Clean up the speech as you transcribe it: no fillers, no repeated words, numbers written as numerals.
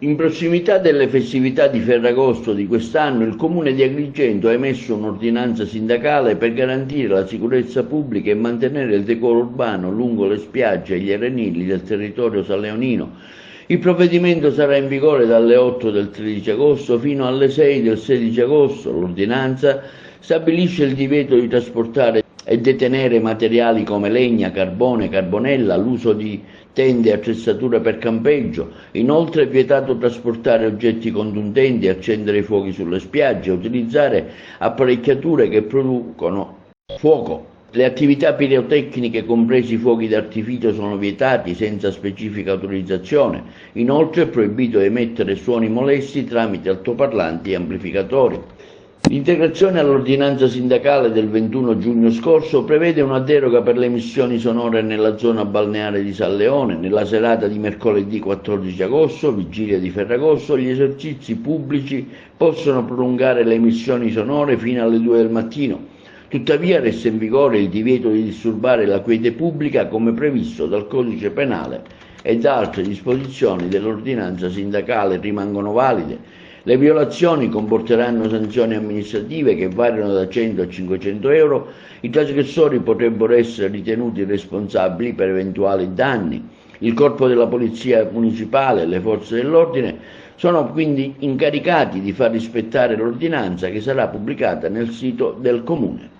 In prossimità delle festività di Ferragosto di quest'anno, il Comune di Agrigento ha emesso un'ordinanza sindacale per garantire la sicurezza pubblica e mantenere il decoro urbano lungo le spiagge e gli arenili del territorio salleonino. Il provvedimento sarà in vigore dalle 8 del 13 agosto fino alle 6 del 16 agosto. L'ordinanza stabilisce il divieto di trasportare e detenere materiali come legna, carbone, carbonella, l'uso di tende e attrezzature per campeggio. Inoltre è vietato trasportare oggetti contundenti, accendere i fuochi sulle spiagge, utilizzare apparecchiature che producono fuoco. Le attività pirotecniche, compresi i fuochi d'artificio, sono vietati senza specifica autorizzazione. Inoltre è proibito emettere suoni molesti tramite altoparlanti e amplificatori. L'integrazione all'ordinanza sindacale del 21 giugno scorso prevede una deroga per le emissioni sonore nella zona balneare di San Leone. Nella serata di mercoledì 14 agosto, vigilia di Ferragosto, gli esercizi pubblici possono prolungare le emissioni sonore fino alle 2 del mattino. Tuttavia resta in vigore il divieto di disturbare la quiete pubblica come previsto dal Codice Penale e da altre disposizioni dell'ordinanza sindacale rimangono valide. Le violazioni comporteranno sanzioni amministrative che variano da 100 a 500 euro. I trasgressori potrebbero essere ritenuti responsabili per eventuali danni. Il Corpo della Polizia Municipale e le Forze dell'Ordine sono quindi incaricati di far rispettare l'ordinanza che sarà pubblicata nel sito del Comune.